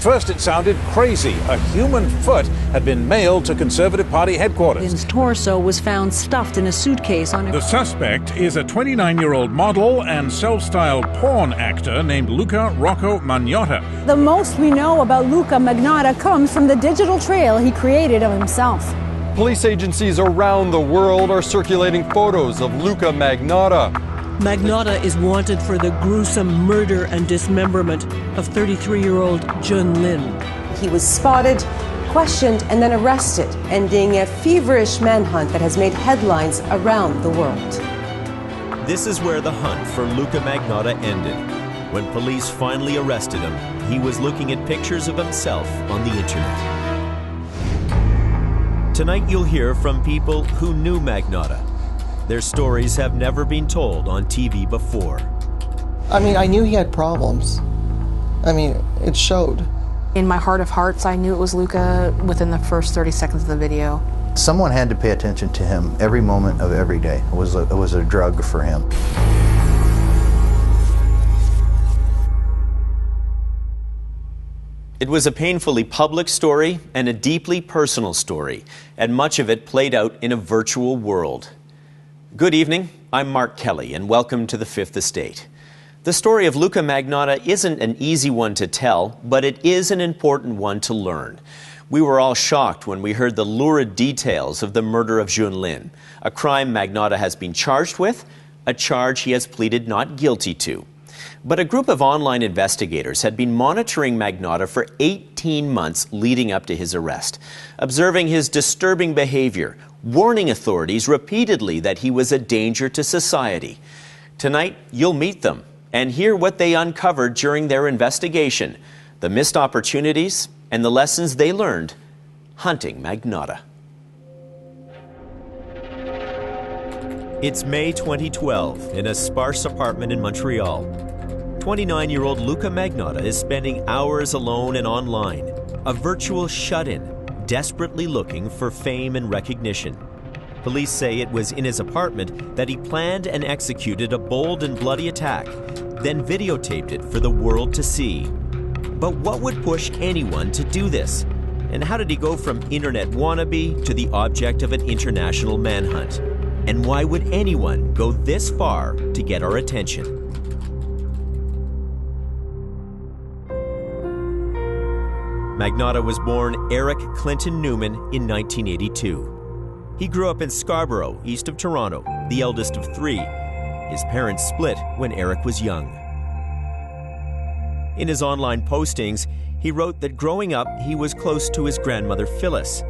First, it sounded crazy. A human foot had been mailed to Conservative Party headquarters. His torso was found stuffed in a suitcase on a... The suspect is a 29-year-old model and self-styled porn actor named Luka Rocco Magnotta. The most we know about Luka Magnotta comes from the digital trail he created of himself. Police agencies around the world are circulating photos of Luka Magnotta. Magnotta is wanted for the gruesome murder and dismemberment of 33-year-old Jun Lin. He was spotted, questioned, and then arrested, ending a feverish manhunt that has made headlines around the world. This is where the hunt for Luka Magnotta ended. When police finally arrested him, he was looking at pictures of himself on the internet. Tonight you'll hear from people who knew Magnotta. Their stories have never been told on TV before. I mean, I knew he had problems. I mean, it showed. In my heart of hearts, I knew it was Luka within the first 30 seconds of the video. Someone had to pay attention to him every moment of every day. It was a drug for him. It was a painfully public story and a deeply personal story, and much of it played out in a virtual world. Good evening, I'm Mark Kelly, and welcome to the Fifth Estate. The story of Luka Magnotta isn't an easy one to tell, but it is an important one to learn. We were all shocked when we heard the lurid details of the murder of Jun Lin, a crime Magnotta has been charged with, a charge he has pleaded not guilty to. But a group of online investigators had been monitoring Magnotta for 18 months leading up to his arrest, observing his disturbing behavior, warning authorities repeatedly that he was a danger to society. Tonight, you'll meet them and hear what they uncovered during their investigation, the missed opportunities, and the lessons they learned hunting Magnotta. It's May 2012 in a sparse apartment in Montreal. 29-year-old Luka Magnotta is spending hours alone and online, a virtual shut-in, desperately looking for fame and recognition. Police say it was in his apartment that he planned and executed a bold and bloody attack, then videotaped it for the world to see. But what would push anyone to do this? And how did he go from internet wannabe to the object of an international manhunt? And why would anyone go this far to get our attention? Magnotta was born Eric Clinton Newman in 1982. He grew up in Scarborough, east of Toronto, the eldest of three. His parents split when Eric was young. In his online postings, he wrote that growing up, he was close to his grandmother Phyllis.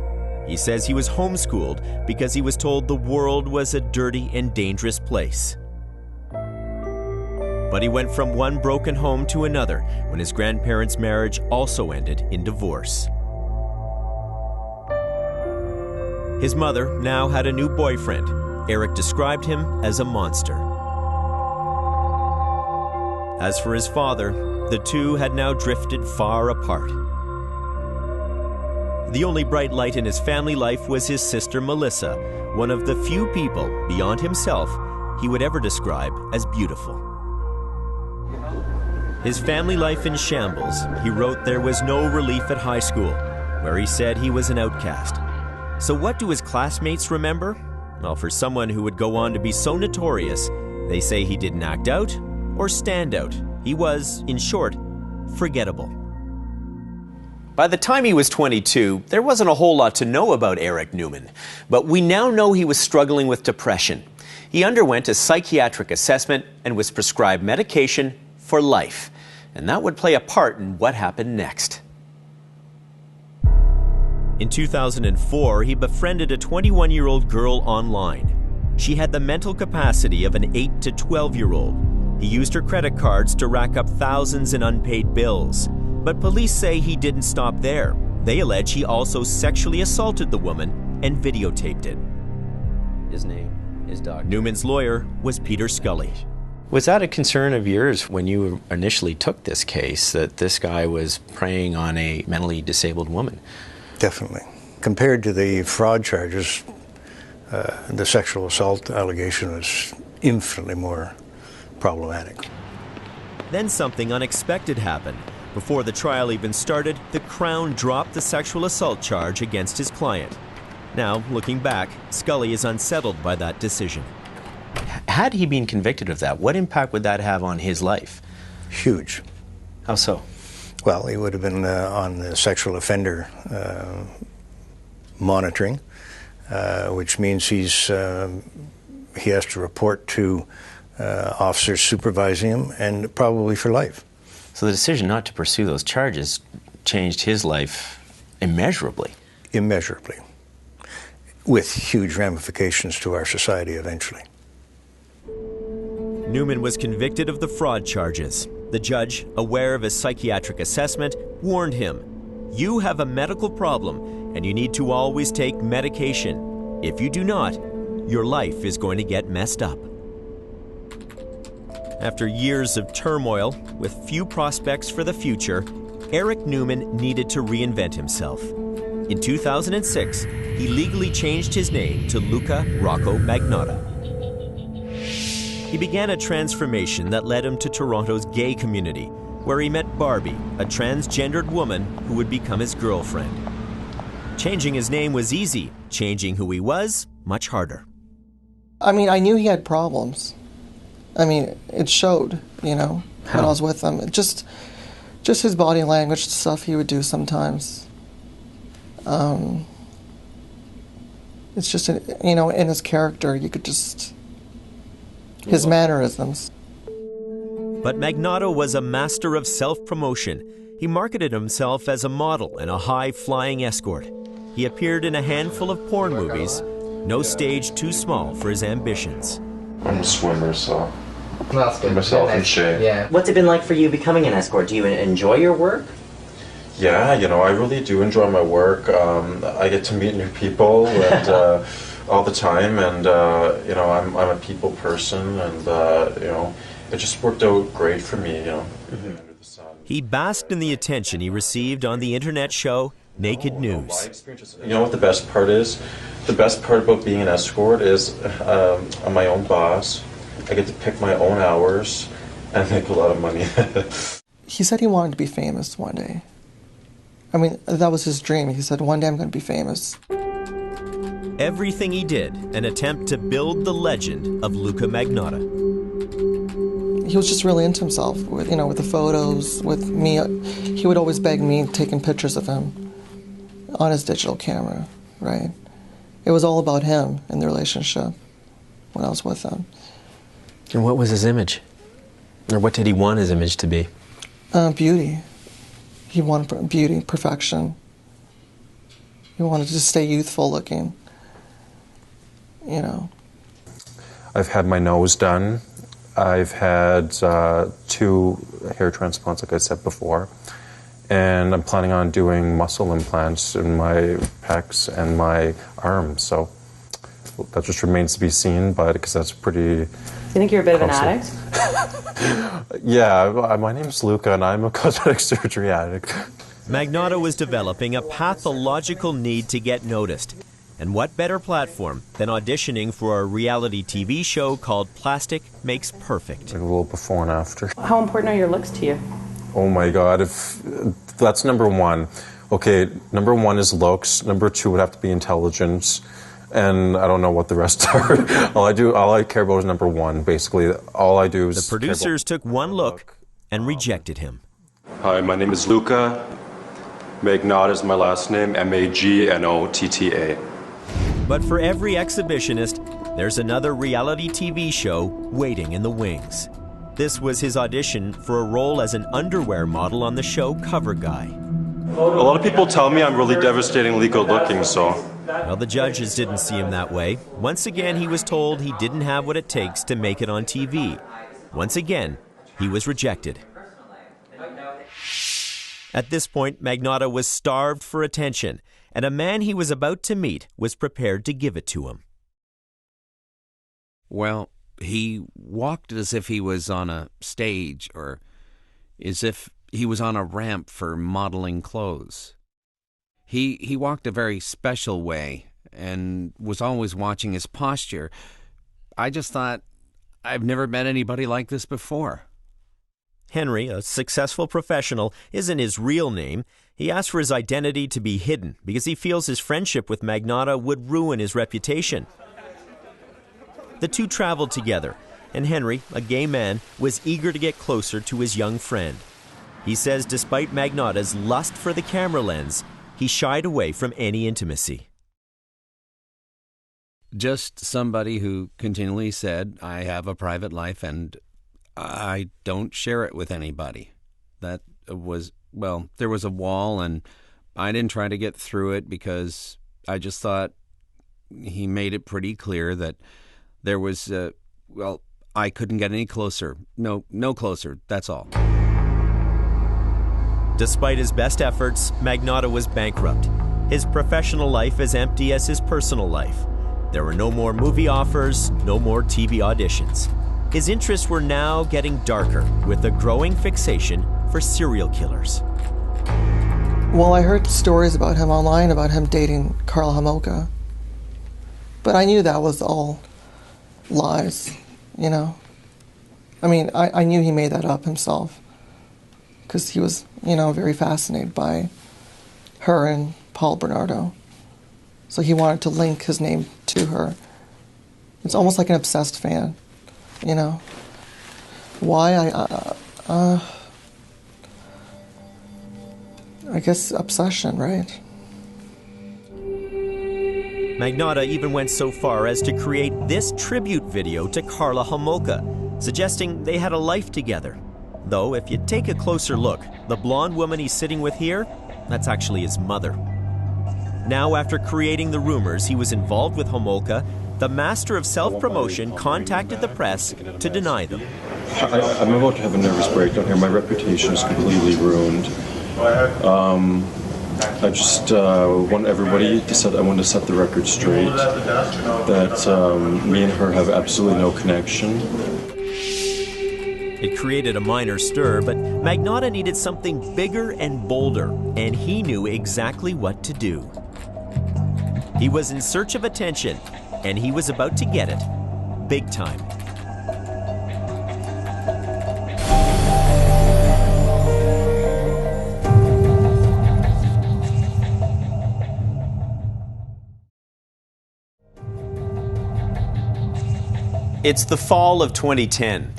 He says he was homeschooled because he was told the world was a dirty and dangerous place. But he went from one broken home to another when his grandparents' marriage also ended in divorce. His mother now had a new boyfriend. Eric described him as a monster. As for his father, the two had now drifted far apart. The only bright light in his family life was his sister Melissa, one of the few people beyond himself he would ever describe as beautiful. His family life in shambles, he wrote there was no relief at high school, where he said he was an outcast. So what do his classmates remember? Well, for someone who would go on to be so notorious, they say he didn't act out or stand out. He was, in short, forgettable. By the time he was 22, there wasn't a whole lot to know about Eric Newman, but we now know he was struggling with depression. He underwent a psychiatric assessment and was prescribed medication for life, and that would play a part in what happened next. In 2004, he befriended a 21-year-old girl online. She had the mental capacity of an 8 to 12-year-old. He used her credit cards to rack up thousands in unpaid bills. But police say he didn't stop there. They allege he also sexually assaulted the woman and videotaped it. His name is Dr. Newman's lawyer was Peter Scully. Was that a concern of yours when you initially took this case, that this guy was preying on a mentally disabled woman? Definitely. Compared to the fraud charges, the sexual assault allegation was infinitely more problematic. Then something unexpected happened. Before the trial even started, the Crown dropped the sexual assault charge against his client. Now, looking back, Scully is unsettled by that decision. Had he been convicted of that, what impact would that have on his life? Huge. How so? Well, he would have been on the sexual offender monitoring, which means he has to report to officers supervising him, and probably for life. So the decision not to pursue those charges changed his life immeasurably. Immeasurably. With huge ramifications to our society eventually. Newman was convicted of the fraud charges. The judge, aware of his psychiatric assessment, warned him, "You have a medical problem and you need to always take medication. If you do not, your life is going to get messed up." After years of turmoil, with few prospects for the future, Eric Newman needed to reinvent himself. In 2006, he legally changed his name to Luka Rocco Magnotta. He began a transformation that led him to Toronto's gay community, where he met Barbie, a transgendered woman who would become his girlfriend. Changing his name was easy. Changing who he was, much harder. I mean, I knew he had problems. I mean, it showed, you know, when I was with him. Just his body language, stuff he would do sometimes. It's just, you know, in his character, you could just, his mannerisms. But Magnotta was a master of self-promotion. He marketed himself as a model and a high-flying escort. He appeared in a handful of porn movies, no stage too small for his ambitions. I'm a swimmer, so that's good. Keep myself in shape. Yeah. What's it been like for you becoming an escort? Do you enjoy your work? Yeah, you know, I really do enjoy my work. I get to meet new people and all the time, and you know, I'm a people person, and you know, it just worked out great for me, you know. Under the sun. He basked in the attention he received on the internet show Naked News. You know what the best part is? The best part about being an escort is I'm my own boss. I get to pick my own hours and make a lot of money. He said he wanted to be famous one day. I mean, that was his dream. He said, one day I'm going to be famous. Everything he did, an attempt to build the legend of Luka Magnotta. He was just really into himself, with, you know, with the photos, with me. He would always beg me taking pictures of him on his digital camera, right? It was all about him and the relationship when I was with him. And what was his image? Or what did he want his image to be? Beauty. He wanted beauty, perfection. He wanted to stay youthful looking, you know. I've had my nose done. I've had 2 hair transplants, like I said before. And I'm planning on doing muscle implants in my pecs and my arms. So that just remains to be seen, but because that's pretty... Do you think you're a bit of an addict? Yeah, my name's Luka, and I'm a cosmetic surgery addict. Magnotta was developing a pathological need to get noticed. And what better platform than auditioning for a reality TV show called Plastic Makes Perfect? Like a little before and after. How important are your looks to you? Oh my God, if that's number 1. Okay, number 1 is looks. Number 2 would have to be intelligence. And I don't know what the rest are. all I care about is number 1, basically. All I do is... The producers took one look and rejected him. Hi, my name is Luka. Magnotta is my last name, Magnotta. But for every exhibitionist, there's another reality TV show waiting in the wings. This was his audition for a role as an underwear model on the show Cover Guy. A lot of people tell me I'm really devastatingly good looking, so... Well, the judges didn't see him that way. Once again, he was told he didn't have what it takes to make it on TV. Once again, he was rejected. At this point, Magnotta was starved for attention, and a man he was about to meet was prepared to give it to him. Well, he walked as if he was on a stage, or as if he was on a ramp for modeling clothes. He walked a very special way and was always watching his posture. I just thought, I've never met anybody like this before. Henry, a successful professional, isn't his real name. He asked for his identity to be hidden because he feels his friendship with Magnotta would ruin his reputation. The two traveled together, and Henry, a gay man, was eager to get closer to his young friend. He says despite Magnotta's lust for the camera lens, he shied away from any intimacy. Just somebody who continually said, I have a private life and I don't share it with anybody. That was, well, there was a wall and I didn't try to get through it because I just thought he made it pretty clear that there was, well, I couldn't get any closer. No closer, that's all. Despite his best efforts, Magnotta was bankrupt. His professional life as empty as his personal life. There were no more movie offers, no more TV auditions. His interests were now getting darker, with a growing fixation for serial killers. Well, I heard stories about him online, about him dating Karla Homolka. But I knew that was all lies, you know. I mean, I knew he made that up himself. Because he was, you know, very fascinated by her and Paul Bernardo. So he wanted to link his name to her. It's almost like an obsessed fan, you know. Why? I guess obsession, right? Magnotta even went so far as to create this tribute video to Karla Homolka, suggesting they had a life together. Though, if you take a closer look, the blonde woman he's sitting with here, that's actually his mother. Now, after creating the rumors he was involved with Homolka, the master of self-promotion contacted the press to deny them. I'm about to have a nervous breakdown here. My reputation is completely ruined. I just want everybody to set, I want to set the record straight that me and her have absolutely no connection. It created a minor stir, but Magnotta needed something bigger and bolder, and he knew exactly what to do. He was in search of attention, and he was about to get it, big time. It's the fall of 2010.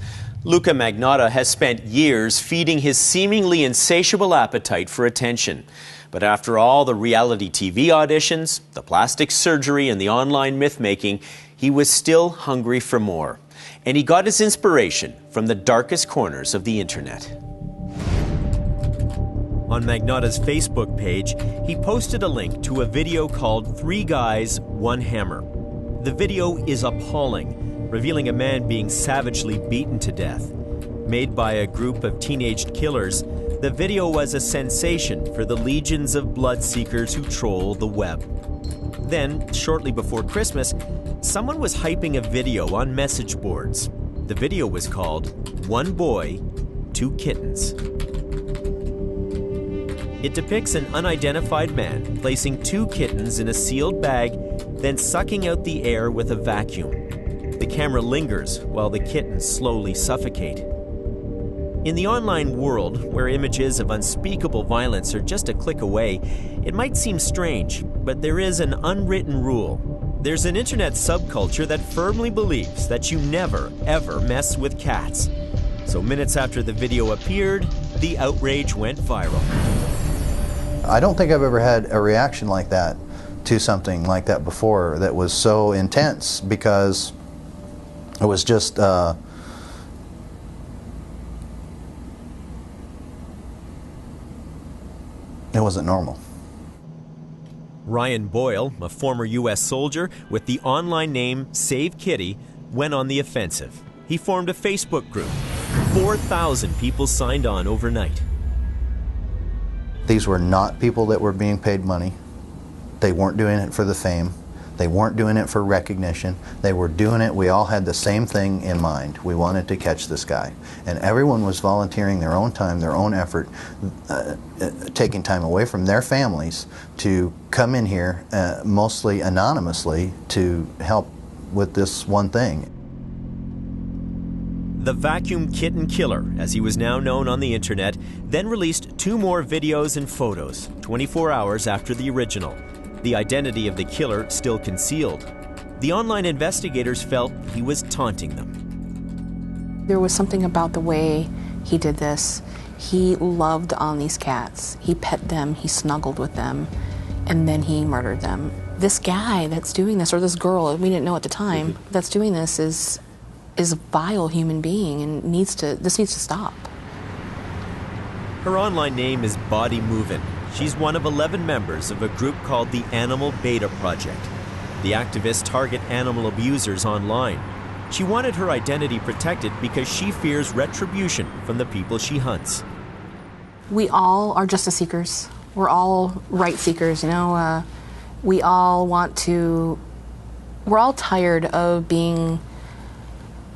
Luka Magnotta has spent years feeding his seemingly insatiable appetite for attention. But after all the reality TV auditions, the plastic surgery, and the online myth-making, he was still hungry for more. And he got his inspiration from the darkest corners of the internet. On Magnotta's Facebook page, he posted a link to a video called 3 Guys, 1 Hammer. The video is appalling, revealing a man being savagely beaten to death. Made by a group of teenaged killers, the video was a sensation for the legions of blood seekers who troll the web. Then, shortly before Christmas, someone was hyping a video on message boards. The video was called 1 Boy, 2 Kittens. It depicts an unidentified man placing 2 kittens in a sealed bag, then sucking out the air with a vacuum. The camera lingers while the kittens slowly suffocate. In the online world, where images of unspeakable violence are just a click away, it might seem strange, but there is an unwritten rule. There's an internet subculture that firmly believes that you never, ever mess with cats. So minutes after the video appeared, the outrage went viral. I don't think I've ever had a reaction like that to something like that before that was so intense, because it was just it wasn't normal. Ryan Boyle, a former U.S. soldier with the online name Save Kitty, went on the offensive. He formed a Facebook group. 4,000 people signed on overnight. These were not people that were being paid money. They weren't doing it for the fame. They weren't doing it for recognition. They were doing it, we all had the same thing in mind. We wanted to catch this guy. And everyone was volunteering their own time, their own effort, taking time away from their families to come in here, mostly anonymously, to help with this one thing. The Vacuum Kitten Killer, as he was now known on the internet, then released 2 more videos and photos, 24 hours after the original. The identity of the killer still concealed. The online investigators felt he was taunting them. There was something about the way he did this. He loved on these cats. He pet them, he snuggled with them, and then he murdered them. This guy that's doing this, or this girl, we didn't know at the time, that's doing this is a vile human being and this needs to stop. Her online name is Body Movin'. She's one of 11 members of a group called the Animal Beta Project. The activists target animal abusers online. She wanted her identity protected because she fears retribution from the people she hunts. We all are justice seekers. We're all right seekers, you know. We're all tired of being,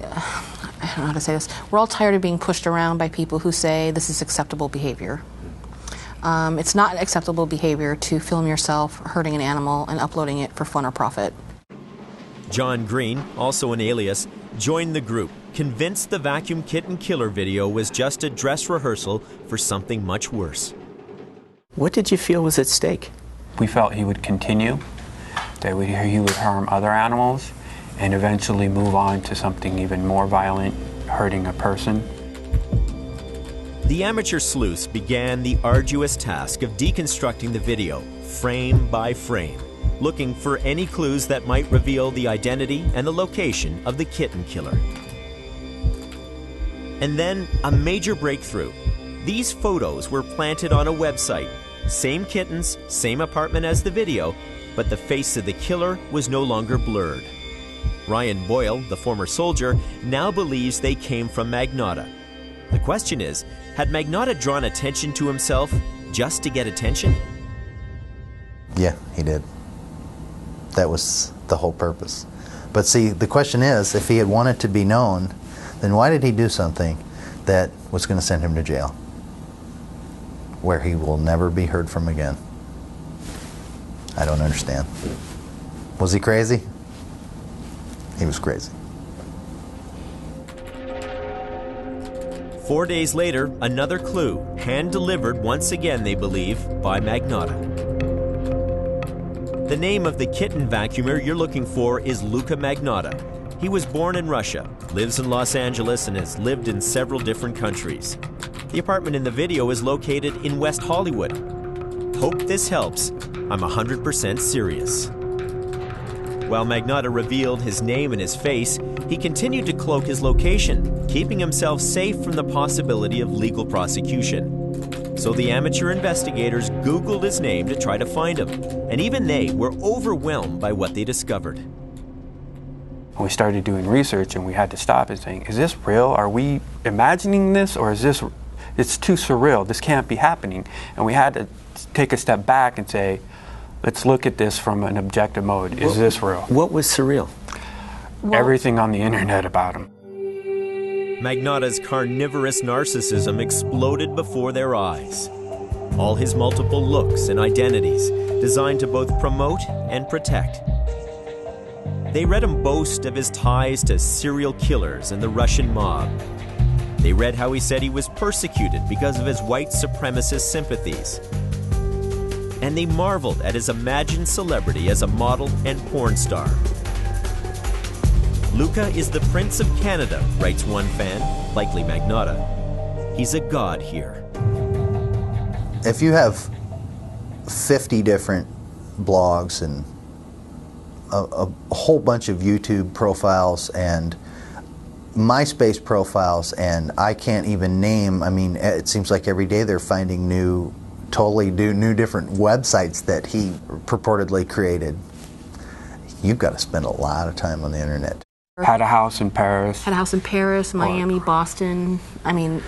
I don't know how to say this. We're all tired of being pushed around by people who say this is acceptable behavior. It's not acceptable behavior to film yourself hurting an animal and uploading it for fun or profit. John Green, also an alias, joined the group, convinced the Vacuum Kitten Killer video was just a dress rehearsal for something much worse. What did you feel was at stake? We felt he would continue, that he would harm other animals, and eventually move on to something even more violent, hurting a person. The amateur sleuths began the arduous task of deconstructing the video, frame by frame, looking for any clues that might reveal the identity and the location of the kitten killer. And then a major breakthrough. These photos were planted on a website. Same kittens, same apartment as the video, but the face of the killer was no longer blurred. Ryan Boyle, the former soldier, now believes they came from Magnotta. The question is, had Magnotta drawn attention to himself just to get attention? Yeah, he did. That was the whole purpose. But see, the question is, if he had wanted to be known, then why did he do something that was going to send him to jail, where he will never be heard from again? I don't understand. Was he crazy? He was crazy. 4 days later, another clue, hand-delivered once again, they believe, by Magnotta. The name of the kitten vacuumer you're looking for is Luka Magnotta. He was born in Russia, lives in Los Angeles, and has lived in several different countries. The apartment in the video is located in West Hollywood. Hope this helps. I'm 100% serious. While Magnotta revealed his name and his face, he continued to cloak his location, keeping himself safe from the possibility of legal prosecution. So the amateur investigators Googled his name to try to find him, and even they were overwhelmed by what they discovered. We started doing research and we had to stop and saying, is this real? Are we imagining this, or is this, it's too surreal, this can't be happening. And we had to take a step back and say, let's look at this from an objective mode. Is this real? What was surreal? Everything on the internet about him. Magnotta's carnivorous narcissism exploded before their eyes. All his multiple looks and identities, designed to both promote and protect. They read him boast of his ties to serial killers and the Russian mob. They read how he said he was persecuted because of his white supremacist sympathies. And they marveled at his imagined celebrity as a model and porn star. Luka is the Prince of Canada, writes one fan, likely Magnotta. He's a god here. If you have 50 different blogs and a whole bunch of YouTube profiles and MySpace profiles, and I can't even name, I mean, it seems like every day they're finding new different websites that he purportedly created. You've got to spend a lot of time on the internet. Had a house in Paris. Had a house in Paris, Miami, Boston. I mean,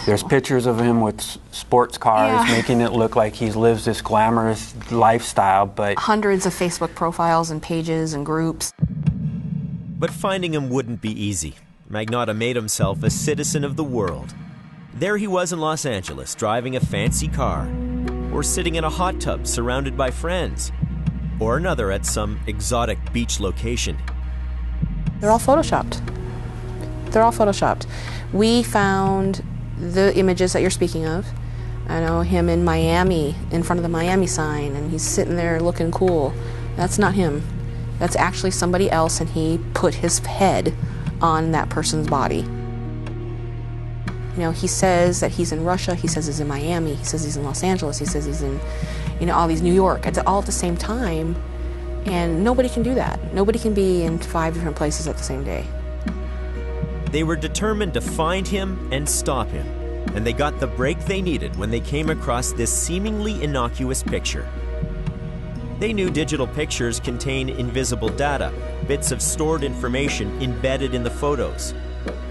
there's pictures of him with sports cars, making it look like he lives this glamorous lifestyle, but hundreds of Facebook profiles and pages and groups. But finding him wouldn't be easy. Magnotta made himself a citizen of the world. There he was in Los Angeles, driving a fancy car, or sitting in a hot tub surrounded by friends, or another at some exotic beach location. They're all photoshopped. They're all photoshopped. We found the images that you're speaking of. I know him in Miami, in front of the Miami sign, and he's sitting there looking cool. That's not him. That's actually somebody else, and he put his head on that person's body. You know, he says that he's in Russia, he says he's in Miami, he says he's in Los Angeles, he says he's in, you know, all these New York. It's all at the same time, and nobody can do that. Nobody can be in 5 different places at the same day. They were determined to find him and stop him, and they got the break they needed when they came across this seemingly innocuous picture. They knew digital pictures contain invisible data, bits of stored information embedded in the photos.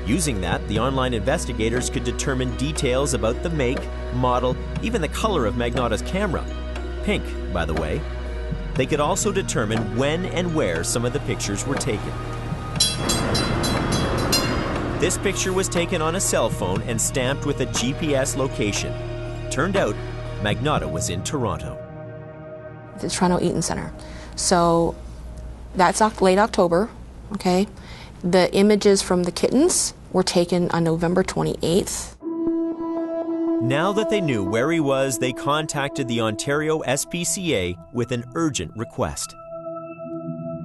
Using that, the online investigators could determine details about the make, model, even the color of Magnotta's camera. Pink, by the way. They could also determine when and where some of the pictures were taken. This picture was taken on a cell phone and stamped with a GPS location. Turned out, Magnotta was in Toronto. The Toronto Eaton Centre. So that's late October, okay? The images from the kittens were taken on November 28th. Now that they knew where he was, they contacted the Ontario SPCA with an urgent request.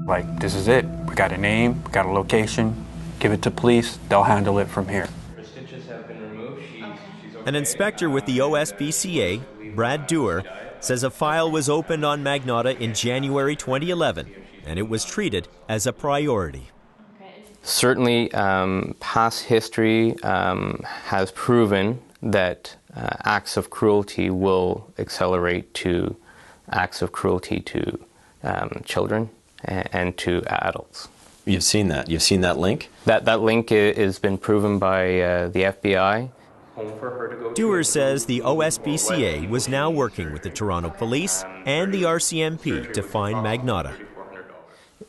Like, this is it. We got a name, we got a location, give it to police, they'll handle it from here. Her stitches have been removed. She's okay. An inspector with the OSPCA, Brad Dewar, says a file was opened on Magnotta in January 2011, and it was treated as a priority. Certainly, past history has proven that acts of cruelty will accelerate to acts of cruelty to children and to adults. You've seen that? You've seen that link? That link has been proven by the FBI. Dewar says the OSPCA was now working with the Toronto Police and the RCMP to find Magnotta.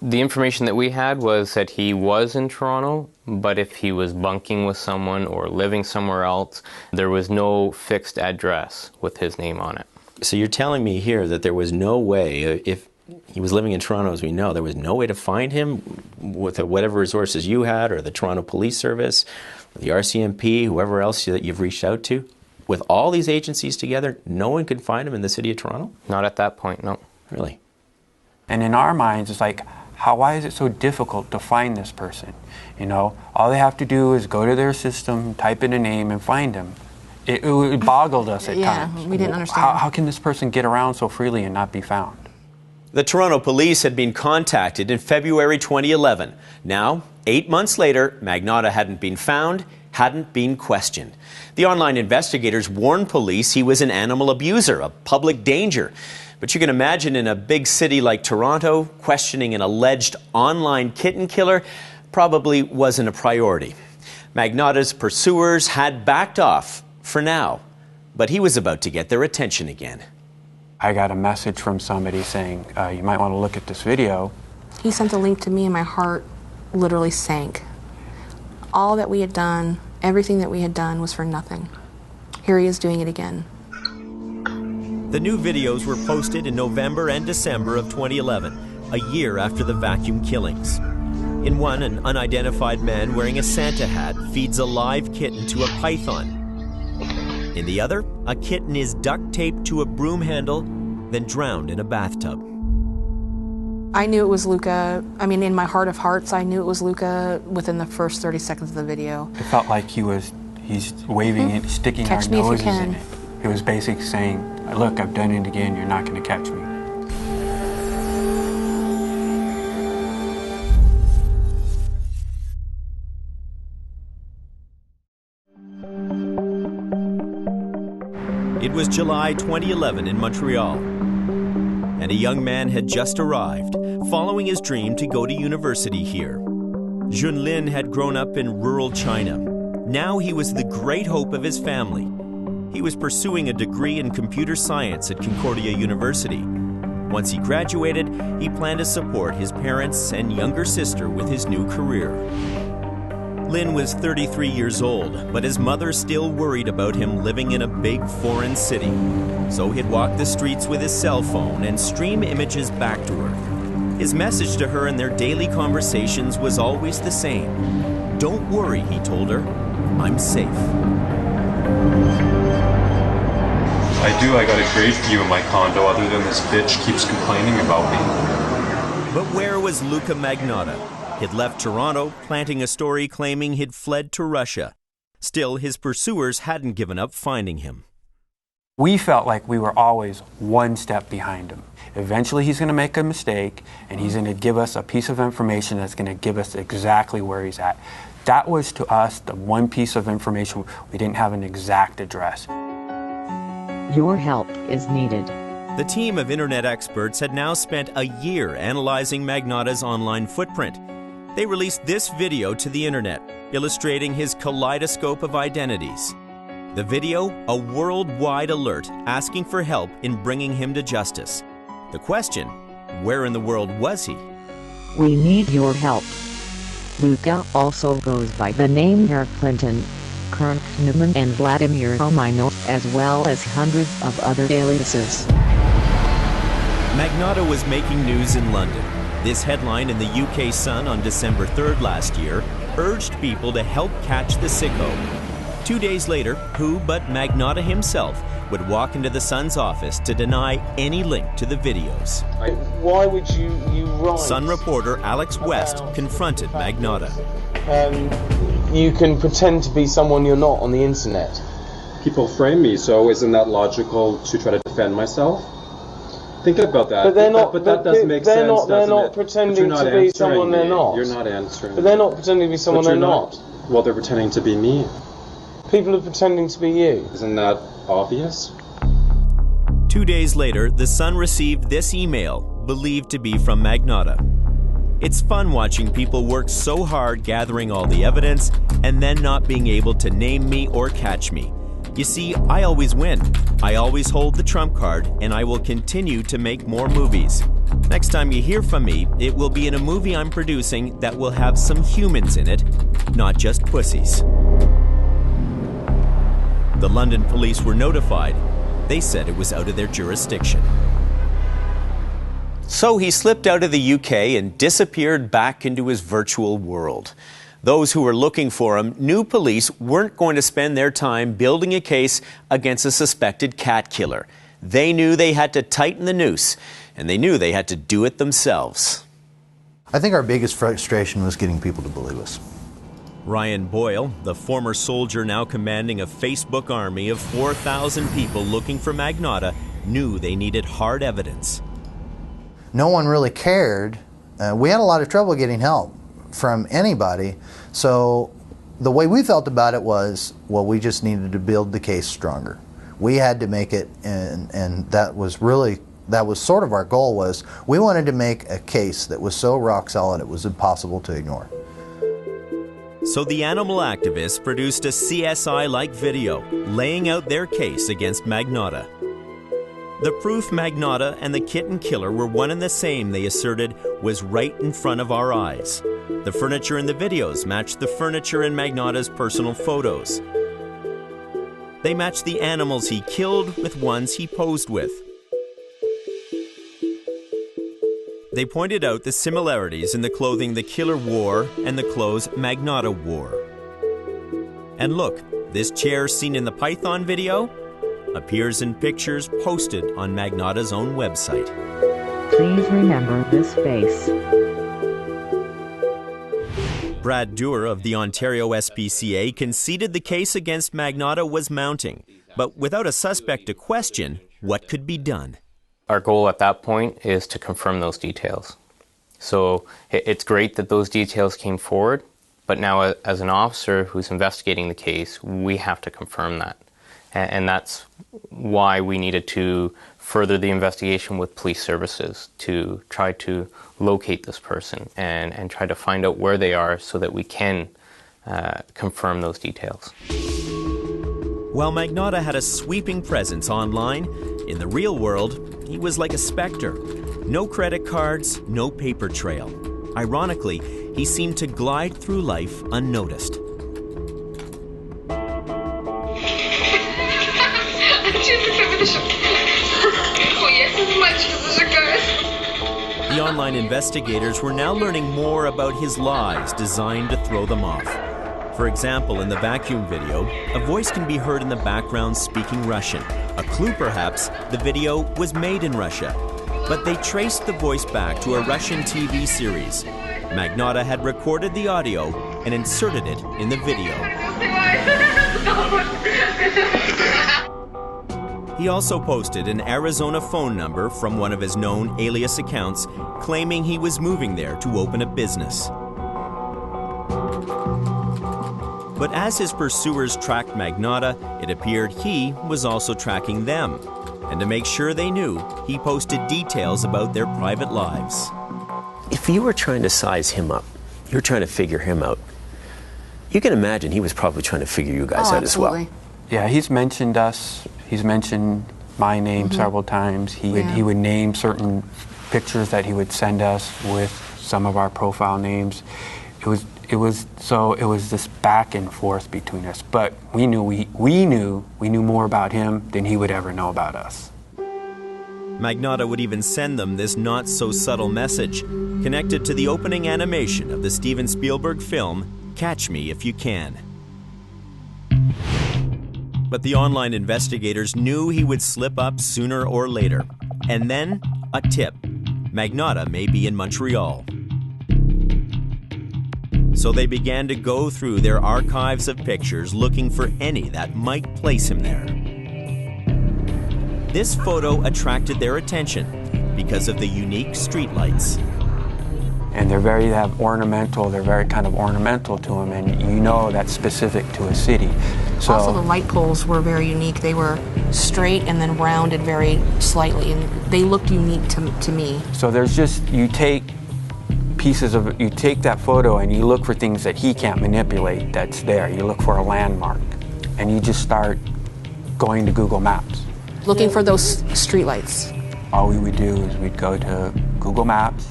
The information that we had was that he was in Toronto, but if he was bunking with someone or living somewhere else, there was no fixed address with his name on it. So you're telling me here that there was no way, if he was living in Toronto as we know, there was no way to find him with whatever resources you had or the Toronto Police Service, or the RCMP, whoever else that you've reached out to? With all these agencies together, no one could find him in the city of Toronto? Not at that point, no. Really? And in our minds, it's like, why is it so difficult to find this person? You know, all they have to do is go to their system, type in a name, and find him. It boggled us at times. Yeah, we didn't understand. How can this person get around so freely and not be found? The Toronto Police had been contacted in February 2011. Now, 8 months later, Magnotta hadn't been found, hadn't been questioned. The online investigators warned police he was an animal abuser, a public danger. But you can imagine in a big city like Toronto, questioning an alleged online kitten killer probably wasn't a priority. Magnotta's pursuers had backed off for now, but he was about to get their attention again. I got a message from somebody saying, you might want to look at this video. He sent a link to me and my heart literally sank. All that we had done, everything that we had done was for nothing. Here he is doing it again. The new videos were posted in November and December of 2011, a year after the vacuum killings. In one, an unidentified man wearing a Santa hat feeds a live kitten to a python. In the other, a kitten is duct taped to a broom handle, then drowned in a bathtub. I knew it was Luka. I mean, in my heart of hearts, I knew it was Luka within the first 30 seconds of the video. It felt like he's waving it, sticking Catch our me if you noses can. in it. He was basically saying, look, I've done it again, you're not going to catch me. It was July 2011 in Montreal, and a young man had just arrived, following his dream to go to university here. Jun Lin had grown up in rural China. Now he was the great hope of his family. He was pursuing a degree in computer science at Concordia University. Once he graduated, he planned to support his parents and younger sister with his new career. Lin was 33 years old, but his mother still worried about him living in a big foreign city. So he'd walk the streets with his cell phone and stream images back to her. His message to her in their daily conversations was always the same. Don't worry, he told her. I'm safe. I got a great view of my condo other than this bitch keeps complaining about me. But where was Luka Magnotta? He'd left Toronto, planting a story claiming he'd fled to Russia. Still, his pursuers hadn't given up finding him. We felt like we were always one step behind him. Eventually he's going to make a mistake and he's going to give us a piece of information that's going to give us exactly where he's at. That was to us the one piece of information. We didn't have an exact address. Your help is needed. The team of internet experts had now spent a year analyzing Magnotta's online footprint. They released this video to the internet, illustrating his kaleidoscope of identities. The video, a worldwide alert asking for help in bringing him to justice. The question, where in the world was he? We need your help. Luka also goes by the name Eric Clinton Kirk Newman and Vladimir Magnotta, as well as hundreds of other aliases. Magnotta was making news in London. This headline in the UK Sun on December 3rd last year urged people to help catch the sicko. 2 days later, who but Magnotta himself would walk into the Sun's office to deny any link to the videos. Why would you write? Sun reporter Alex West confronted Magnotta. You can pretend to be someone you're not on the internet. People frame me, so isn't that logical to try to defend myself? Think about that. But they're not. But that does make sense, doesn't They're not it? pretending to be someone they're not. You're not answering. But they're not pretending to be someone they're not. Well, they're pretending to be me. People are pretending to be you. Isn't that obvious? 2 days later, the Sun received this email, believed to be from Magnotta. It's fun watching people work so hard gathering all the evidence and then not being able to name me or catch me. You see, I always win. I always hold the trump card, and I will continue to make more movies. Next time you hear from me, it will be in a movie I'm producing that will have some humans in it, not just pussies. The London police were notified. They said it was out of their jurisdiction. So he slipped out of the UK and disappeared back into his virtual world. Those who were looking for him knew police weren't going to spend their time building a case against a suspected cat killer. They knew they had to tighten the noose, and they knew they had to do it themselves. I think our biggest frustration was getting people to believe us. Ryan Boyle, the former soldier now commanding a Facebook army of 4,000 people looking for Magnotta, knew they needed hard evidence. No one really cared. We had a lot of trouble getting help from anybody. So the way we felt about it was, well, we just needed to build the case stronger. We had to make it, and that was sort of our goal, was we wanted to make a case that was so rock solid it was impossible to ignore. So the animal activists produced a CSI-like video laying out their case against Magnotta. The proof Magnotta and the kitten killer were one and the same, they asserted, was right in front of our eyes. The furniture in the videos matched the furniture in Magnotta's personal photos. They matched the animals he killed with ones he posed with. They pointed out the similarities in the clothing the killer wore and the clothes Magnotta wore. And look, this chair seen in the Python video appears in pictures posted on Magnotta's own website. Please remember this face. Brad Dewar of the Ontario SPCA conceded the case against Magnotta was mounting, but without a suspect to question, what could be done? Our goal at that point is to confirm those details. So it's great that those details came forward, but now as an officer who's investigating the case, we have to confirm that. And that's why we needed to further the investigation with police services to try to locate this person and try to find out where they are so that we can confirm those details. While Magnotta had a sweeping presence online, in the real world, he was like a specter. No credit cards, no paper trail. Ironically, he seemed to glide through life unnoticed. The online investigators were now learning more about his lies designed to throw them off. For example, in the vacuum video, a voice can be heard in the background speaking Russian. A clue, perhaps, the video was made in Russia. But they traced the voice back to a Russian TV series. Magnotta had recorded the audio and inserted it in the video. He also posted an Arizona phone number from one of his known alias accounts, claiming he was moving there to open a business. But as his pursuers tracked Magnotta, it appeared he was also tracking them. And to make sure they knew, he posted details about their private lives. If you were trying to size him up, you were trying to figure him out, you can imagine he was probably trying to figure you guys out as well. Yeah, he's mentioned us. He's mentioned my name several times. He would name certain pictures that he would send us with some of our profile names. It was this back and forth between us. But we knew more about him than he would ever know about us. Magnotta would even send them this not-so-subtle message, connected to the opening animation of the Steven Spielberg film, Catch Me If You Can. But the online investigators knew he would slip up sooner or later. And then, a tip. Magnotta may be in Montreal. So they began to go through their archives of pictures looking for any that might place him there. This photo attracted their attention because of the unique streetlights. And they're very kind of ornamental to him, and you know that's specific to a city. So also, the light poles were very unique. They were straight and then rounded very slightly, and they looked unique to me. So there's just, you take that photo and you look for things that he can't manipulate that's there. You look for a landmark, and you just start going to Google Maps. Looking for those streetlights. All we would do is we'd go to Google Maps,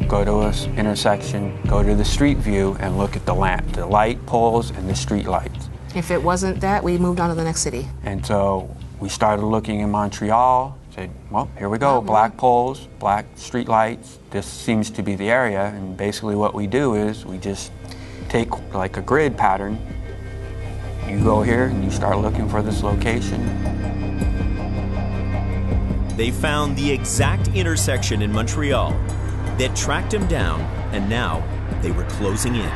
go to an intersection, go to the street view, and look at the light poles and the street lights. If it wasn't that, we moved on to the next city. And so we started looking in Montreal, said, well, here we go, black poles, black street lights. This seems to be the area, and basically what we do is we just take like a grid pattern. You go here and you start looking for this location. They found the exact intersection in Montreal. They tracked him down, and now they were closing in.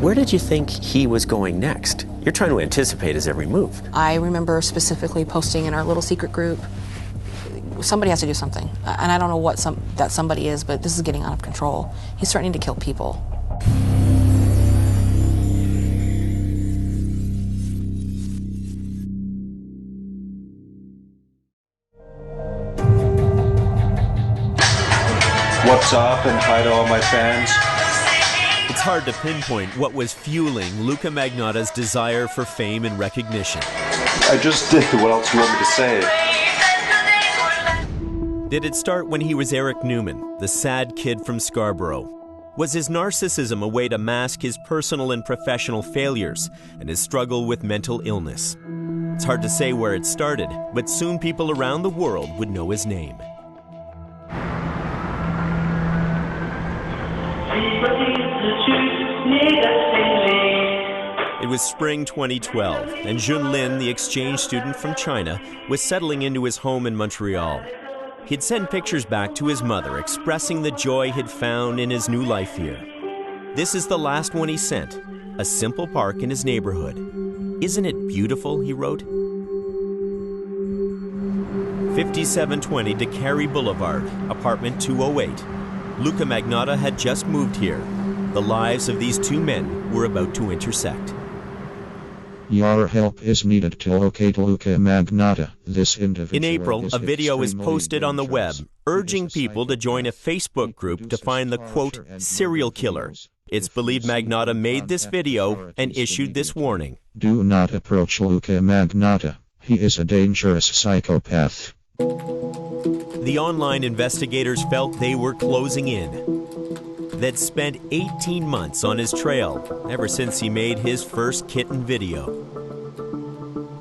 Where did you think he was going next? You're trying to anticipate his every move. I remember specifically posting in our little secret group, somebody has to do something. And I don't know what that somebody is, but this is getting out of control. He's threatening to kill people. What's up, and hi to all my fans. It's hard to pinpoint what was fueling Luka Magnotta's desire for fame and recognition. I just did. What else do you want me to say? Did it start when he was Eric Newman, the sad kid from Scarborough? Was his narcissism a way to mask his personal and professional failures and his struggle with mental illness? It's hard to say where it started, but soon people around the world would know his name. It was spring 2012, and Jun Lin, the exchange student from China, was settling into his home in Montreal. He'd sent pictures back to his mother expressing the joy he'd found in his new life here. This is the last one he sent, a simple park in his neighborhood. Isn't it beautiful, he wrote? 5720 DeCarry Boulevard, apartment 208. Luka Magnotta had just moved here. The lives of these two men were about to intersect. Your help is needed to locate Luka Magnotta. This individual. In April, a video is posted on the web urging people to join a Facebook group to find the, quote, serial killer. It's believed Magnotta made this video and issued this warning. Do not approach Luka Magnotta. He is a dangerous psychopath. The online investigators felt they were closing in. They'd spent 18 months on his trail, ever since he made his first kitten video.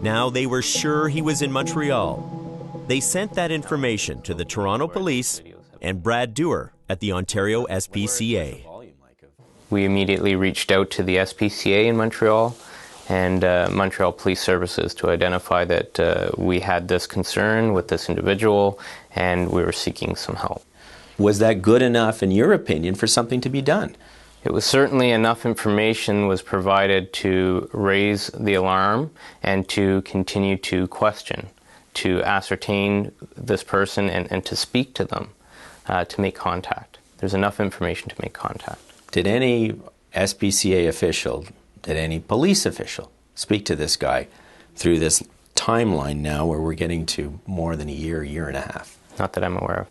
Now they were sure he was in Montreal. They sent that information to the Toronto Police and Brad Dewar at the Ontario SPCA. We immediately reached out to the SPCA in Montreal and Montreal Police Services to identify that we had this concern with this individual and we were seeking some help. Was that good enough, in your opinion, for something to be done? It was certainly enough information was provided to raise the alarm and to continue to question, to ascertain this person and to speak to them, to make contact. There's enough information to make contact. Did any SPCA official, did any police official speak to this guy through this timeline now where we're getting to more than a year and a half? Not that I'm aware of.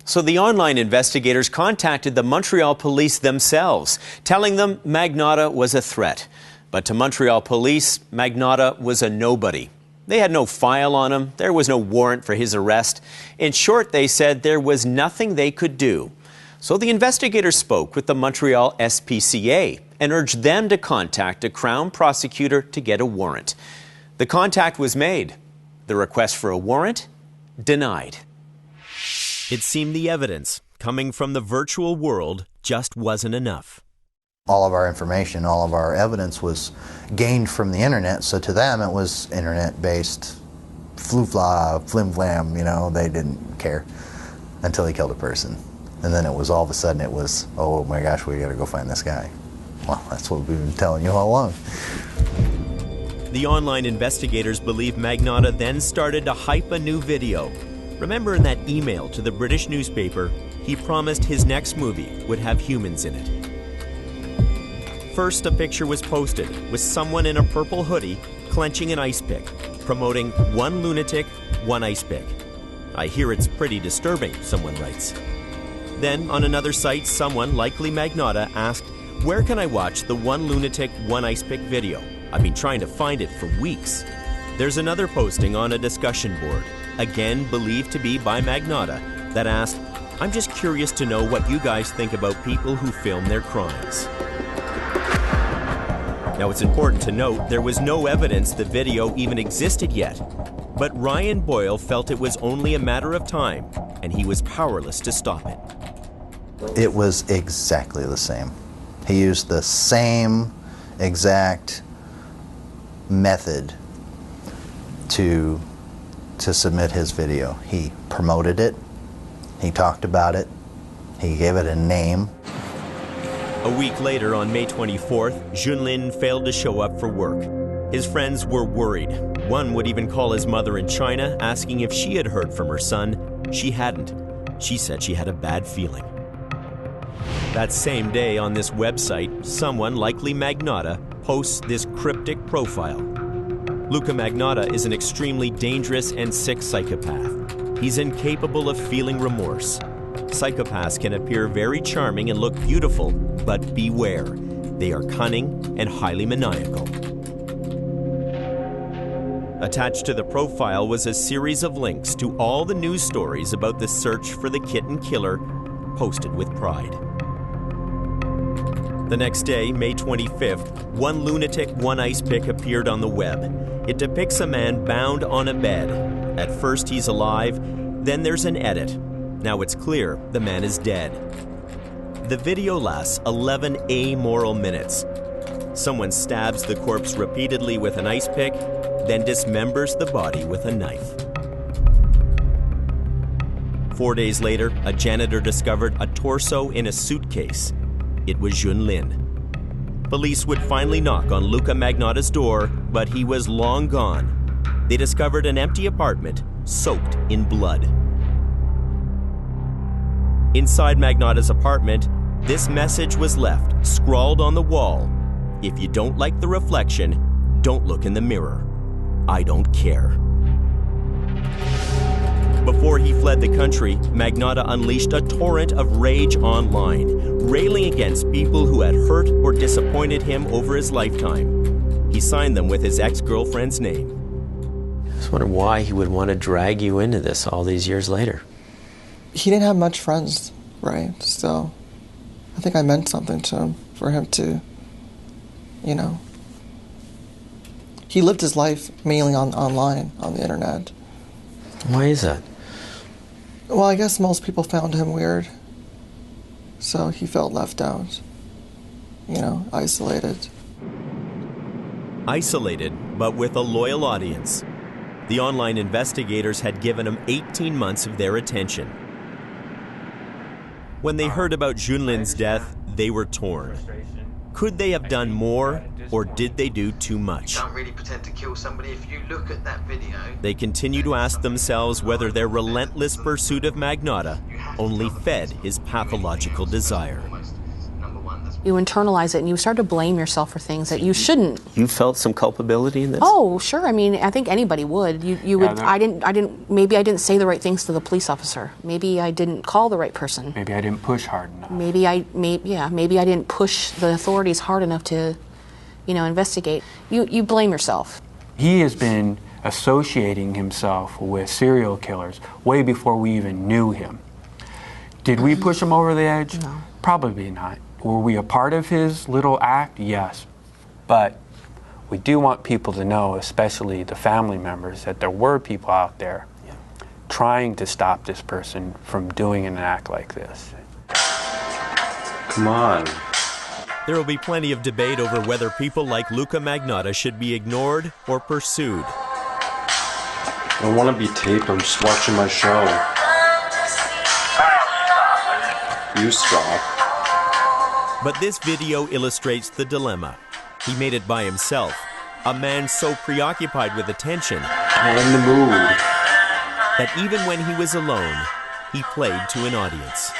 So the online investigators contacted the Montreal police themselves, telling them Magnotta was a threat. But to Montreal police, Magnotta was a nobody. They had no file on him. There was no warrant for his arrest. In short, they said there was nothing they could do. So the investigators spoke with the Montreal SPCA and urged them to contact a Crown prosecutor to get a warrant. The contact was made. The request for a warrant? Denied. It seemed the evidence coming from the virtual world just wasn't enough. All of our information, all of our evidence was gained from the internet, so to them it was internet-based flu-fla, flim-flam, you know, they didn't care until he killed a person. And then it was all of a sudden it was, oh my gosh, we gotta go find this guy. Well, that's what we've been telling you all along. The online investigators believe Magnotta then started to hype a new video. Remember in that email to the British newspaper, he promised his next movie would have humans in it. First, a picture was posted with someone in a purple hoodie clenching an ice pick, promoting one lunatic, one ice pick. I hear it's pretty disturbing, someone writes. Then, on another site, someone, likely Magnotta, asked, where can I watch the one lunatic, one ice pick video? I've been trying to find it for weeks. There's another posting on a discussion board, again believed to be by Magnotta, that asked, I'm just curious to know what you guys think about people who film their crimes. Now, it's important to note there was no evidence the video even existed yet. But Ryan Boyle felt it was only a matter of time, and he was powerless to stop it. It was exactly the same. He used the same exact method to submit his video. He promoted it, he talked about it, he gave it a name. A week later, on May 24th, Jun Lin failed to show up for work. His friends were worried. One would even call his mother in China, asking if she had heard from her son. She hadn't. She said she had a bad feeling. That same day on this website, someone, likely Magnotta, posts this cryptic profile. Luka Magnotta is an extremely dangerous and sick psychopath. He's incapable of feeling remorse. Psychopaths can appear very charming and look beautiful, but beware. They are cunning and highly maniacal. Attached to the profile was a series of links to all the news stories about the search for the kitten killer, posted with pride. The next day, May 25th, one lunatic, one ice pick appeared on the web. It depicts a man bound on a bed. At first he's alive, then there's an edit. Now it's clear the man is dead. The video lasts 11 amoral minutes. Someone stabs the corpse repeatedly with an ice pick, then dismembers the body with a knife. 4 days later, a janitor discovered a torso in a suitcase. It was Jun Lin. Police would finally knock on Luka Magnotta's door, but he was long gone. They discovered an empty apartment, soaked in blood. Inside Magnotta's apartment, this message was left, scrawled on the wall. If you don't like the reflection, don't look in the mirror. I don't care. Before he fled the country, Magnotta unleashed a torrent of rage online, railing against people who had hurt or disappointed him over his lifetime. He signed them with his ex-girlfriend's name. I just wonder why he would want to drag you into this all these years later. He didn't have much friends, right? So I think I meant something to him, for him to, you know. He lived his life mainly online, on the internet. Why is that? Well, I guess most people found him weird, so he felt left out. isolated. Isolated, but with a loyal audience. The online investigators had given him 18 months of their attention. When they heard about Jun Lin's death, they were torn. Could they have done more, or did they do too much? You don't really pretend to kill somebody. If you look at that video... They continue to ask themselves whether their relentless pursuit of Magnotta only fed his pathological desire. You internalize it and you start to blame yourself for things that you shouldn't. You felt some culpability in this? Oh, sure. I mean, I think anybody would. You would. Maybe I didn't say the right things to the police officer. Maybe I didn't call the right person. Maybe I didn't push hard enough. Maybe I didn't push the authorities hard enough to, investigate. You blame yourself. He has been associating himself with serial killers way before we even knew him. Did we push him over the edge? No. Probably not. Were we a part of his little act? Yes. But we do want people to know, especially the family members, that there were people out there trying to stop this person from doing an act like this. Come on. There will be plenty of debate over whether people like Luka Magnotta should be ignored or pursued. I don't want to be taped. I'm just watching my show. You stop. But this video illustrates the dilemma. He made it by himself. A man so preoccupied with attention I'm in the mood that even when he was alone, he played to an audience.